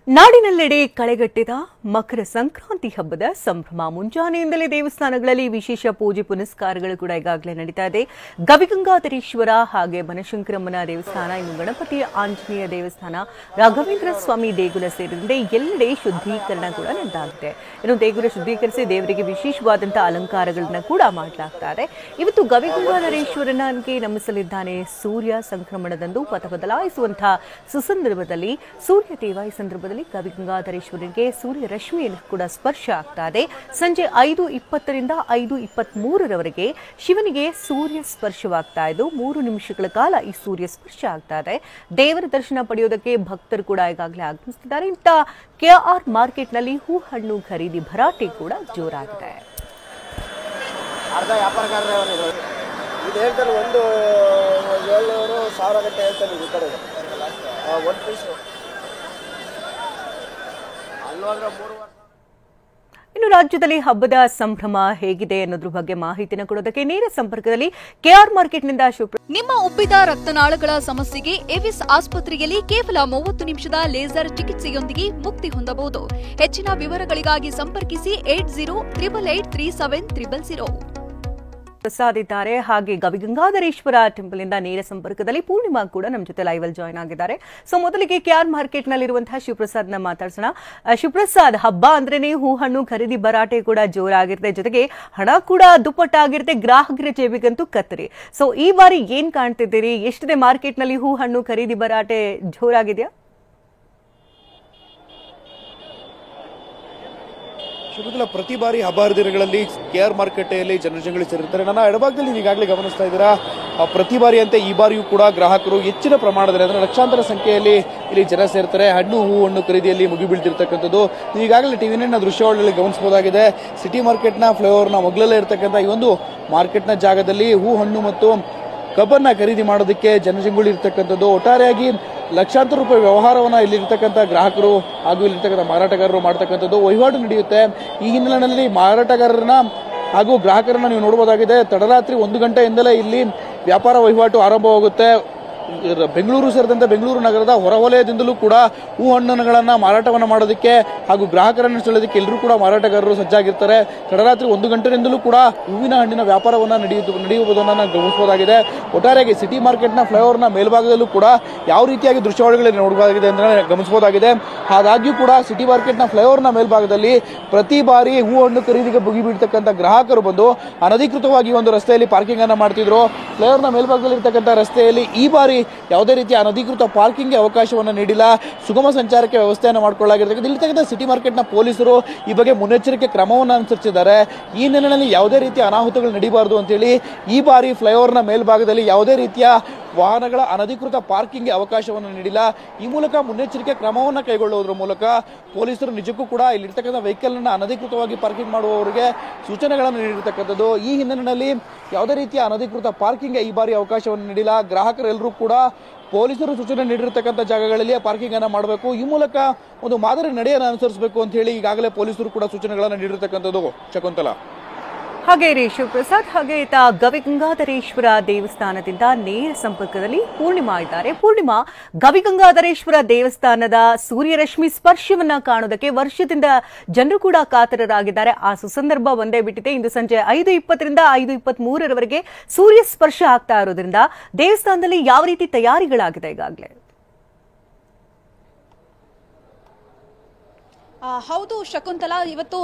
ನಾಡಿನೆಲ್ಲೆಡೆ ಕಳೆಗಟ್ಟಿದ ಮಕರ ಸಂಕ್ರಾಂತಿ ಹಬ್ಬದ ಸಂಭ್ರಮ. ಮುಂಜಾನೆಯಿಂದಲೇ ದೇವಸ್ಥಾನಗಳಲ್ಲಿ ವಿಶೇಷ ಪೂಜೆ ಪುನಸ್ಕಾರಗಳು ಕೂಡ ಈಗಾಗಲೇ ನಡೀತಾ ಇದೆ. ಗವಿಗಂಗಾಧರೇಶ್ವರ ಹಾಗೆ ಬನಶಂಕರಮ್ಮನ ದೇವಸ್ಥಾನ, ಇನ್ನು ಗಣಪತಿ ಆಂಜನೇಯ ದೇವಸ್ಥಾನ, ರಾಘವೇಂದ್ರ ಸ್ವಾಮಿ ದೇಗುಲ ಸೇರಿದಂತೆ ಎಲ್ಲೆಡೆ ಶುದ್ಧೀಕರಣ ಕೂಡ ನಡೆದಾಗಿದೆ. ಇನ್ನು ದೇಗುಲ ಶುದ್ಧೀಕರಿಸಿ ದೇವರಿಗೆ ವಿಶೇಷವಾದಂತಹ ಅಲಂಕಾರಗಳನ್ನ ಕೂಡ ಮಾಡಲಾಗ್ತಾ ಇದೆ. ಇವತ್ತು ಗವಿಗಂಗಾಧರೇಶ್ವರನಿಗೆ ನಮಿಸಲಿದ್ದಾನೆ ಸೂರ್ಯ. ಸಂಕ್ರಮಣದಂದು ಪಥ ಬದಲಾಯಿಸುವಂತಹ ಸುಸಂದರ್ಭದಲ್ಲಿ ಸೂರ್ಯ ದೇವ ಈ ಸಂದರ್ಭದಲ್ಲಿ ಗವಿಗಂಗಾಧರೇಶ್ವರನಿಗೆ ಸೂರ್ಯ ರಶ್ಮಿಯನ್ನು ಕೂಡ ಸ್ಪರ್ಶ ಆಗ್ತಾ ಇದೆ. ಸಂಜೆ 5:20 ರಿಂದ 5:23 ಶಿವನಿಗೆ ಸೂರ್ಯ ಸ್ಪರ್ಶವಾಗ್ತಾ ಇದ್ದು 3 ನಿಮಿಷಗಳ ಕಾಲ ಈ ಸೂರ್ಯ ಸ್ಪರ್ಶ ಆಗ್ತಾ ಇದೆ. ದೇವರ ದರ್ಶನ ಪಡೆಯೋದಕ್ಕೆ ಭಕ್ತರು ಕೂಡ ಈಗಾಗಲೇ ಆಗಮಿಸುತ್ತಿದ್ದಾರೆ. ಇಂಥ ಕೆಆರ್ ಮಾರ್ಕೆಟ್ನಲ್ಲಿ ಹೂ ಹಣ್ಣು ಖರೀದಿ ಭರಾಟೆ ಕೂಡ ಜೋರಾಗಿದೆ. ಇನ್ನು ರಾಜ್ಯದಲ್ಲಿ ಹಬ್ಬದ ಸಂಭ್ರಮ ಹೇಗಿದೆ ಅನ್ನೋದ್ರ ಬಗ್ಗೆ ಮಾಹಿತಿನ ಕೊಡೋದಕ್ಕೆ ನೇರ ಸಂಪರ್ಕದಲ್ಲಿ ಕೆಆರ್ ಮಾರ್ಕೆಟ್ನಿಂದ ನಿಮ್ಮ ಉಬ್ಬಿದ ರಕ್ತನಾಳಗಳ ಸಮಸ್ಯೆಗೆ ಎವಿಸ್ ಆಸ್ಪತ್ರೆಯಲ್ಲಿ ಕೇವಲ 30 ನಿಮಿಷದ ಲೇಸರ್ ಚಿಕಿತ್ಸೆಯೊಂದಿಗೆ ಮುಕ್ತಿ ಹೊಂದಬಹುದು. ಹೆಚ್ಚಿನ ವಿವರಗಳಿಗಾಗಿ ಸಂಪರ್ಕಿಸಿ 8088837300. ಪ್ರಸಾದ್ ಇದ್ದಾರೆ. ಹಾಗೆ ಗವಿಗಂಗಾಧರೇಶ್ವರ ಟೆಂಪಲ್ ಇಂದ ನೇರ ಸಂಪರ್ಕದಲ್ಲಿ ಪೂರ್ಣಿಮಾ ಕೂಡ ನಮ್ಮ ಜೊತೆ ಲೈವ್ ಅಲ್ಲಿ ಜಾಯ್ನ್ ಆಗಿದ್ದಾರೆ. ಸೊ ಮೊದಲಿಗೆ ಕೆಆರ್ ಮಾರ್ಕೆಟ್ ನಲ್ಲಿರುವಂತಹ ಶಿವಪ್ರಸಾದ್ ನ ಮಾತಾಡ್ಸೋಣ. ಶಿವಪ್ರಸಾದ್, ಹಬ್ಬ ಅಂದ್ರೇನೆ ಹೂ ಹಣ್ಣು ಖರೀದಿ ಭರಾಟೆ ಕೂಡ ಜೋರಾಗಿರುತ್ತೆ, ಜೊತೆಗೆ ಹಣ ಕೂಡ ದುಪ್ಪಟ್ಟಾಗಿರುತ್ತೆ, ಗ್ರಾಹಕರ ಜೇಬಿಗಂತೂ ಕತ್ತರಿ. ಸೊ ಈ ಬಾರಿ ಏನ್ ಕಾಣ್ತಿದ್ದೀರಿ? ಎಷ್ಟಿದೆ ಮಾರ್ಕೆಟ್ ನಲ್ಲಿ ಹೂ ಹಣ್ಣು ಖರೀದಿ ಭರಾಟೆ ಜೋರಾಗಿದೆಯಾ? ಪ್ರತಿ ಬಾರಿ ಹಬ್ಬ ಹರಿದಿನಗಳಲ್ಲಿ ಕೆಆರ್ ಮಾರುಕಟ್ಟೆಯಲ್ಲಿ ಜನಜಂಗುಳಿ ಸೇರಿರ್ತಾರೆ. ನನ್ನ ಎಡಭಾಗದಲ್ಲಿ ಈಗಾಗಲೇ ಗಮನಿಸ್ತಾ ಇದ್ದೀರಾ, ಪ್ರತಿ ಬಾರಿಯಂತೆ ಈ ಬಾರಿಯೂ ಕೂಡ ಗ್ರಾಹಕರು ಹೆಚ್ಚಿನ ಪ್ರಮಾಣದಲ್ಲಿ ಅಂದ್ರೆ ಲಕ್ಷಾಂತರ ಸಂಖ್ಯೆಯಲ್ಲಿ ಇಲ್ಲಿ ಜನ ಸೇರ್ತಾರೆ. ಹಣ್ಣು ಖರೀದಿಯಲ್ಲಿ ಮುಗಿಬೀಳ್ತಿರ್ತಕ್ಕಂಥದ್ದು ಈಗಾಗಲೇ ಟಿವಿ9 ದೃಶ್ಯಾವಳಿಯಲ್ಲಿ ಗಮನಿಸಬಹುದಾಗಿದೆ. ಸಿಟಿ ಮಾರ್ಕೆಟ್ನ ಫ್ಲೈಓವರ್ನ ಮೊದಲಲ್ಲೇ ಇರತಕ್ಕಂಥ ಈ ಒಂದು ಮಾರ್ಕೆಟ್ನ ಜಾಗದಲ್ಲಿ ಹಣ್ಣು ಮತ್ತು ಕಬ್ಬನ್ನ ಖರೀದಿ ಮಾಡೋದಕ್ಕೆ ಜನಜಂಗುಳಿ ಇರ್ತಕ್ಕಂಥದ್ದು. ಒಟ್ಟಾರೆಯಾಗಿ ಲಕ್ಷಾಂತರ ರೂಪಾಯಿ ವ್ಯವಹಾರವನ್ನ ಇಲ್ಲಿರ್ತಕ್ಕಂಥ ಗ್ರಾಹಕರು ಹಾಗೂ ಇಲ್ಲಿರ್ತಕ್ಕಂಥ ಮಾರಾಟಗಾರರು ಮಾಡ್ತಕ್ಕಂಥದ್ದು ವಹಿವಾಟು ನಡೆಯುತ್ತೆ. ಈ ಹಿನ್ನೆಲೆಯಲ್ಲಿ ಮಾರಾಟಗಾರರನ್ನ ಹಾಗೂ ಗ್ರಾಹಕರನ್ನ ನೀವು ನೋಡಬಹುದಾಗಿದೆ. ತಡರಾತ್ರಿ 1 ಗಂಟೆಯಿಂದಲೇ ಇಲ್ಲಿ ವ್ಯಾಪಾರ ವಹಿವಾಟು ಆರಂಭವಾಗುತ್ತೆ. ಬೆಂಗಳೂರು ಸೇರಿದಂತೆ ಬೆಂಗಳೂರು ನಗರದ ಹೊರವಲಯದಿಂದಲೂ ಕೂಡ ಹಣ್ಣುಗಳನ್ನ ಮಾರಾಟವನ್ನ ಮಾಡೋದಕ್ಕೆ ಹಾಗೂ ಗ್ರಾಹಕರನ್ನು ಸೆಳೆಯೋದಕ್ಕೆ ಎಲ್ಲರೂ ಕೂಡ ಮಾರಾಟಗಾರರು ಸಜ್ಜಾಗಿರ್ತಾರೆ. ತಡರಾತ್ರಿ 1 ಗಂಟೆಯಿಂದಲೂ ಕೂಡ ಹೂವಿನ ಹಣ್ಣಿನ ವ್ಯಾಪಾರವನ್ನ ನಡೆಯುವುದನ್ನು ನಾವು ಗಮನಿಸಬಹುದಾಗಿದೆ. ಒಟ್ಟಾರೆಯಾಗಿ ಸಿಟಿ ಮಾರ್ಕೆಟ್ನ ಫ್ಲೈಓವರ್ನ ಮೇಲ್ಭಾಗದಲ್ಲೂ ಕೂಡ ಯಾವ ರೀತಿಯಾಗಿ ದೃಶ್ಯಾವಳಿಗಳನ್ನು ನೋಡಬಹುದಾಗಿದೆ ಅಂತ ಗಮನಿಸಬಹುದಾಗಿದೆ. ಹಾಗಾಗಿಯೂ ಕೂಡ ಸಿಟಿ ಮಾರ್ಕೆಟ್ನ ಫ್ಲೈಓವರ್ನ ಮೇಲ್ಭಾಗದಲ್ಲಿ ಪ್ರತಿ ಬಾರಿ ಹಣ್ಣು ಖರೀದಿಗೆ ಮುಗಿಬೀಳ್ತಕ್ಕಂಥ ಗ್ರಾಹಕರು ಬಂದು ಅನಧಿಕೃತವಾಗಿ ಒಂದು ರಸ್ತೆಯಲ್ಲಿ ಪಾರ್ಕಿಂಗ್ ಅನ್ನ ಮಾಡ್ತಿದ್ರು. ಫ್ಲೈಓವರ್ನ ಮೇಲ್ಭಾಗದಲ್ಲಿ ಇರ್ತಕ್ಕಂಥ ರಸ್ತೆಯಲ್ಲಿ ಈ ಬಾರಿ ಯಾವುದೇ ರೀತಿಯ ಅನಧಿಕೃತ ಪಾರ್ಕಿಂಗ್ ಅವಕಾಶವನ್ನು ನೀಡಿಲ್ಲ. ಸುಗಮ ಸಂಚಾರಕ್ಕೆ ವ್ಯವಸ್ಥೆಯನ್ನು ಮಾಡಿಕೊಳ್ಳಲಾಗಿರ್ತಕ್ಕಂಥ ಇಲ್ಲಿರ್ತಕ್ಕಂಥ ಸಿಟಿ ಮಾರ್ಕೆಟ್ನ ಪೊಲೀಸರು ಈ ಬಗ್ಗೆ ಮುನ್ನೆಚ್ಚರಿಕೆ ಕ್ರಮವನ್ನು ಅನುಸರಿಸಿದ್ದಾರೆ. ಈ ಹಿನ್ನೆಲೆಯಲ್ಲಿ ಯಾವುದೇ ರೀತಿಯ ಅನಾಹುತಗಳು ನಡೀಬಾರದು ಅಂತೇಳಿ ಈ ಬಾರಿ ಫ್ಲೈಓವರ್ನ ಮೇಲ್ಭಾಗದಲ್ಲಿ ಯಾವುದೇ ರೀತಿಯ ವಾಹನಗಳ ಅನಧಿಕೃತ ಪಾರ್ಕಿಂಗ್ಗೆ ಅವಕಾಶವನ್ನು ನೀಡಿಲ್ಲ. ಈ ಮೂಲಕ ಮುನ್ನೆಚ್ಚರಿಕೆ ಕ್ರಮವನ್ನು ಕೈಗೊಳ್ಳುವುದರ ಮೂಲಕ ಪೊಲೀಸರು ನಿಜಕ್ಕೂ ಕೂಡ ಇಲ್ಲಿರ್ತಕ್ಕಂಥ ವೆಹಿಕಲ್ ಅನ್ನು ಅನಧಿಕೃತವಾಗಿ ಪಾರ್ಕಿಂಗ್ ಮಾಡುವವರಿಗೆ ಸೂಚನೆಗಳನ್ನು ನೀಡಿರ್ತಕ್ಕಂಥದ್ದು. ಈ ಹಿನ್ನೆಲೆಯಲ್ಲಿ ಯಾವುದೇ ರೀತಿಯ ಅನಧಿಕೃತ ಪಾರ್ಕಿಂಗ್ಗೆ ಈ ಬಾರಿ ಅವಕಾಶವನ್ನು ನೀಡಿಲ್ಲ. ಗ್ರಾಹಕರೆಲ್ಲರೂ ಕೂಡ ಪೊಲೀಸರು ಸೂಚನೆ ನೀಡಿರ್ತಕ್ಕಂಥ ಜಾಗಗಳಲ್ಲಿ ಪಾರ್ಕಿಂಗ್ ಅನ್ನ ಮಾಡಬೇಕು. ಈ ಮೂಲಕ ಒಂದು ಮಾದರಿ ನಡೆಯನ್ನು ಅನುಸರಿಸಬೇಕು ಅಂತ ಹೇಳಿ ಈಗಾಗಲೇ ಪೊಲೀಸರು ಕೂಡ ಸೂಚನೆಗಳನ್ನು ನೀಡಿರ್ತಕ್ಕಂಥದ್ದು. ಶಕುಂತಲಾ, ಹಾಗೆ ರೀ ಶಿವಪ್ರಸಾದ್, ಹಾಗೆ ಗವಿಗಂಗಾಧರೇಶ್ವರ ದೇವಸ್ಥಾನದಿಂದ ನೇರ ಸಂಪರ್ಕದಲ್ಲಿ ಪೂರ್ಣಿಮಾ ಇದ್ದಾರೆ. ಪೂರ್ಣಿಮಾ, ಗವಿಗಂಗಾಧರೇಶ್ವರ ದೇವಸ್ಥಾನದ ಸೂರ್ಯರಶ್ಮಿ ಸ್ಪರ್ಶವನ್ನ ಕಾಣೋದಕ್ಕೆ ವರ್ಷದಿಂದ ಜನರು ಕೂಡ ಕಾತರರಾಗಿದ್ದಾರೆ. ಆ ಸುಸಂದರ್ಭ ಒಂದೇ ಬಿಟ್ಟಿದೆ. ಇಂದು ಸಂಜೆ 5:20 ರಿಂದ 5:23 ಸೂರ್ಯ ಸ್ಪರ್ಶ ಆಗ್ತಾ ಇರೋದ್ರಿಂದ ದೇವಸ್ಥಾನದಲ್ಲಿ ಯಾವ ರೀತಿ ತಯಾರಿಗಳಾಗಿದೆ ಈಗಾಗಲೇ? ಹೌದು ಶಕುಂತಲಾ, ಇವತ್ತು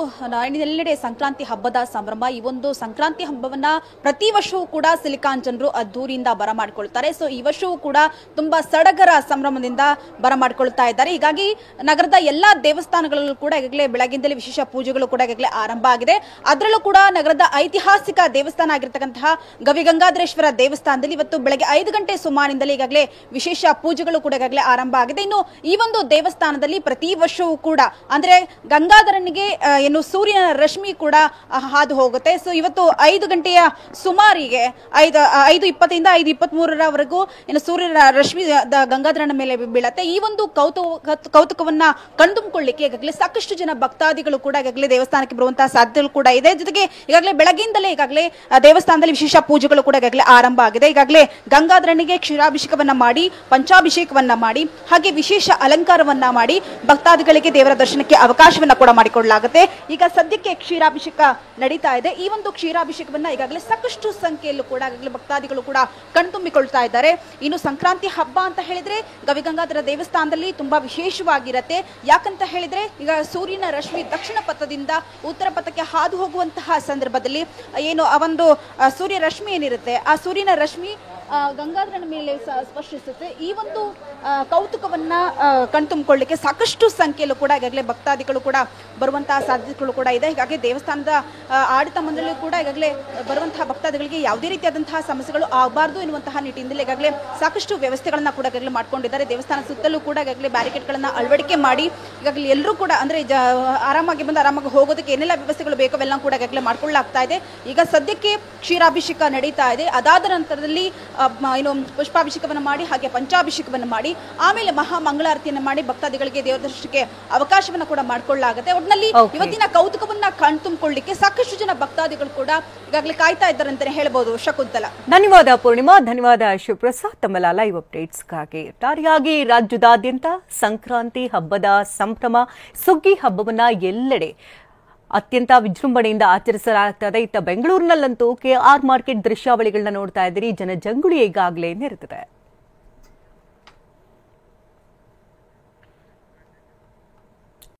ಎಲ್ಲೆಡೆ ಸಂಕ್ರಾಂತಿ ಹಬ್ಬದ ಸಂಭ್ರಮ. ಈ ಒಂದು ಸಂಕ್ರಾಂತಿ ಹಬ್ಬವನ್ನ ಪ್ರತಿ ವರ್ಷವೂ ಕೂಡ ಸಿಲಿಕಾನ್ ಜನರು ಅದ್ದೂರಿಯಿಂದ ಬರಮಾಡಿಕೊಳ್ತಾರೆ. ಸೊ ಈ ವರ್ಷವೂ ಕೂಡ ತುಂಬಾ ಸಡಗರ ಸಂಭ್ರಮದಿಂದ ಬರಮಾಡಿಕೊಳ್ತಾ ಇದ್ದಾರೆ. ಹೀಗಾಗಿ ನಗರದ ಎಲ್ಲಾ ದೇವಸ್ಥಾನಗಳಲ್ಲೂ ಕೂಡ ಈಗಾಗಲೇ ಬೆಳಗಿಂದಲೇ ವಿಶೇಷ ಪೂಜೆಗಳು ಕೂಡ ಈಗಾಗಲೇ ಆರಂಭ ಆಗಿದೆ. ಅದರಲ್ಲೂ ಕೂಡ ನಗರದ ಐತಿಹಾಸಿಕ ದೇವಸ್ಥಾನ ಆಗಿರ್ತಕ್ಕಂತಹ ಗವಿಗಂಗಾಧರೇಶ್ವರ ದೇವಸ್ಥಾನದಲ್ಲಿ ಇವತ್ತು ಬೆಳಗ್ಗೆ 5 ಗಂಟೆ ಸುಮಾರಿನಿಂದಲೇ ಈಗಾಗಲೇ ವಿಶೇಷ ಪೂಜೆಗಳು ಕೂಡ ಈಗಾಗಲೇ ಆರಂಭ ಆಗಿದೆ. ಇನ್ನು ಈ ಒಂದು ದೇವಸ್ಥಾನದಲ್ಲಿ ಪ್ರತಿ ವರ್ಷವೂ ಕೂಡ ಅಂದ್ರೆ ಗಂಗಾಧರನಿಗೆ ಏನು ಸೂರ್ಯನ ರಶ್ಮಿ ಕೂಡ ಹಾದು ಹೋಗುತ್ತೆ. ಸೊ ಇವತ್ತು 5 ಗಂಟೆಯ ಸುಮಾರಿಗೆ 5:20 5:23 ಏನು ಸೂರ್ಯನ ರಶ್ಮಿ ಗಂಗಾಧರನ ಮೇಲೆ ಬೀಳತ್ತೆ. ಈ ಒಂದು ಕೌತುಕವನ್ನ ಕಣ್ತುಂಬಿಕೊಳ್ಳಿಕ್ಕೆ ಈಗಾಗಲೇ ಸಾಕಷ್ಟು ಜನ ಭಕ್ತಾದಿಗಳು ಕೂಡ ಈಗಾಗಲೇ ದೇವಸ್ಥಾನಕ್ಕೆ ಬರುವಂತಹ ಸಾಧ್ಯತೆಗಳು ಕೂಡ ಇದೆ. ಜೊತೆಗೆ ಈಗಾಗಲೇ ಬೆಳಗ್ಗೆಯಿಂದಲೇ ಈಗಾಗಲೇ ದೇವಸ್ಥಾನದಲ್ಲಿ ವಿಶೇಷ ಪೂಜೆಗಳು ಕೂಡ ಈಗಾಗಲೇ ಆರಂಭ ಆಗಿದೆ. ಈಗಾಗಲೇ ಗಂಗಾಧರನಿಗೆ ಕ್ಷೀರಾಭಿಷೇಕವನ್ನ ಮಾಡಿ, ಪಂಚಾಭಿಷೇಕವನ್ನ ಮಾಡಿ, ಹಾಗೆ ವಿಶೇಷ ಅಲಂಕಾರವನ್ನ ಮಾಡಿ ಭಕ್ತಾದಿಗಳಿಗೆ ದೇವರ ದರ್ಶನಕ್ಕೆ ಅವಕಾಶವನ್ನ ಕೂಡ ಮಾಡಿಕೊಡಲಾಗುತ್ತೆ. ಈಗ ಸದ್ಯಕ್ಕೆ ಕ್ಷೀರಾಭಿಷೇಕ ನಡೀತಾ ಇದೆ. ಈ ಒಂದು ಕ್ಷೀರಾಭಿಷೇಕವನ್ನ ಈಗಾಗಲೇ ಸಾಕಷ್ಟು ಸಂಖ್ಯೆಯಲ್ಲೂ ಕೂಡ ಈಗಾಗಲೇ ಭಕ್ತಾದಿಗಳು ಕೂಡ ಕಣ್ತುಂಬಿಕೊಳ್ತಾ ಇದ್ದಾರೆ. ಇನ್ನು ಸಂಕ್ರಾಂತಿ ಹಬ್ಬ ಅಂತ ಹೇಳಿದ್ರೆ ಗವಿಗಂಗಾಧರ ದೇವಸ್ಥಾನದಲ್ಲಿ ತುಂಬಾ ವಿಶೇಷವಾಗಿರುತ್ತೆ. ಯಾಕಂತ ಹೇಳಿದ್ರೆ ಈಗ ಸೂರ್ಯನ ರಶ್ಮಿ ದಕ್ಷಿಣ ಪಥದಿಂದ ಉತ್ತರ ಪಥಕ್ಕೆ ಹಾದು ಹೋಗುವಂತಹ ಸಂದರ್ಭದಲ್ಲಿ ಏನು ಆ ಒಂದು ಸೂರ್ಯ ರಶ್ಮಿ ಏನಿರುತ್ತೆ, ಆ ಸೂರ್ಯನ ರಶ್ಮಿ ಗಂಗಾಧರನ ಮೇಲೆ ಸ್ಪರ್ಶಿಸುತ್ತೆ. ಈ ಒಂದು ಕೌತುಕವನ್ನ ಕಣ್ತುಂಬಿಕೊಳ್ಳಿಕ್ಕೆ ಸಾಕಷ್ಟು ಸಂಖ್ಯೆಯಲ್ಲೂ ಕೂಡ ಈಗಾಗಲೇ ಭಕ್ತಾದಿಗಳು ಕೂಡ ಬರುವಂತಹ ಸಾಧ್ಯತೆಗಳು ಕೂಡ ಇದೆ. ಹೀಗಾಗಿ ದೇವಸ್ಥಾನದ ಆಡಳಿತ ಮಂಡಳಿ ಕೂಡ ಈಗಾಗಲೇ ಬರುವಂತಹ ಭಕ್ತಾದಿಗಳಿಗೆ ಯಾವುದೇ ರೀತಿಯಾದಂತಹ ಸಮಸ್ಯೆಗಳು ಆಗಬಾರ್ದು ಎನ್ನುವಂತಹ ನಿಟ್ಟಿನಿಂದಲೇ ಈಗಾಗಲೇ ಸಾಕಷ್ಟು ವ್ಯವಸ್ಥೆಗಳನ್ನ ಕೂಡ ಈಗಾಗಲೇ ಮಾಡ್ಕೊಂಡಿದ್ದಾರೆ. ದೇವಸ್ಥಾನ ಸುತ್ತಲೂ ಕೂಡ ಈಗಾಗಲೇ ಬ್ಯಾರಿಕೇಡ್ಗಳನ್ನ ಅಳವಡಿಕೆ ಮಾಡಿ ಈಗಾಗಲೇ ಎಲ್ಲರೂ ಕೂಡ ಅಂದ್ರೆ ಆರಾಮಾಗಿ ಬಂದು ಆರಾಮಾಗಿ ಹೋಗೋದಕ್ಕೆ ಏನೆಲ್ಲ ವ್ಯವಸ್ಥೆಗಳು ಬೇಕೋ ಅವೆಲ್ಲ ಕೂಡ ಈಗಾಗಲೇ ಮಾಡ್ಕೊಳ್ಳಲಾಗ್ತಾ ಇದೆ. ಈಗ ಸದ್ಯಕ್ಕೆ ಕ್ಷೀರಾಭಿಷೇಕ ನಡೀತಾ ಇದೆ. ಅದಾದ ನಂತರದಲ್ಲಿ ಏನು ಪುಷ್ಪಾಭಿಷೇಕವನ್ನು ಮಾಡಿ, ಹಾಗೆ ಪಂಚಾಭಿಷೇಕವನ್ನು ಮಾಡಿ, ಆಮೇಲೆ ಮಹಾ ಮಂಗಳಾರತಿಯನ್ನು ಮಾಡಿ ಭಕ್ತಾದಿಗಳಿಗೆ ದೇವರ ದರ್ಶನಕ್ಕೆ ಅವಕಾಶವನ್ನು ಕೂಡ ಮಾಡಿಕೊಳ್ಳಲಾಗುತ್ತೆ. ಒಟ್ಟಿನಲ್ಲಿ ಇವತ್ತಿನ ಕೌತುಕವನ್ನ ಕಣ್ತುಂಬಿಕೊಳ್ಳಿಕ್ಕೆ ಸಾಕಷ್ಟು ಜನ ಭಕ್ತಾದಿಗಳು ಕೂಡ ಈಗಾಗಲೇ ಕಾಯ್ತಾ ಇದ್ದಾರೆ ಅಂತಾನೆ ಹೇಳ್ಬೋದು. ಶಕುಂತಲಾ, ಧನ್ಯವಾದ ಪೂರ್ಣಿಮಾ, ಧನ್ಯವಾದ ಶಿವಪ್ರಸಾದ್. ತಮ್ಮೆಲ್ಲ ಲೈವ್ ಅಪ್ಡೇಟ್ಸ್ಗಾಗಿ ಒಟ್ಟಾರೆಯಾಗಿ ರಾಜ್ಯದಾದ್ಯಂತ ಸಂಕ್ರಾಂತಿ ಹಬ್ಬದ ಸಂಭ್ರಮ, ಸುಗ್ಗಿ ಹಬ್ಬವನ್ನ ಎಲ್ಲೆಡೆ ಅತ್ಯಂತ ವಿಜೃಂಭಣೆಯಿಂದ ಆಚರಿಸಲಾಗ್ತದೆ. ಇತ್ತ ಬೆಂಗಳೂರಿನಲ್ಲಂತೂ KR ಮಾರ್ಕೆಟ್ ದೃಶ್ಯಾವಳಿಗಳನ್ನ ನೋಡ್ತಾ ಇದ್ದೀರಿ. ಜನಜಂಗುಳಿ ಈಗಾಗಲೇ ನೆರೆದಿದೆ.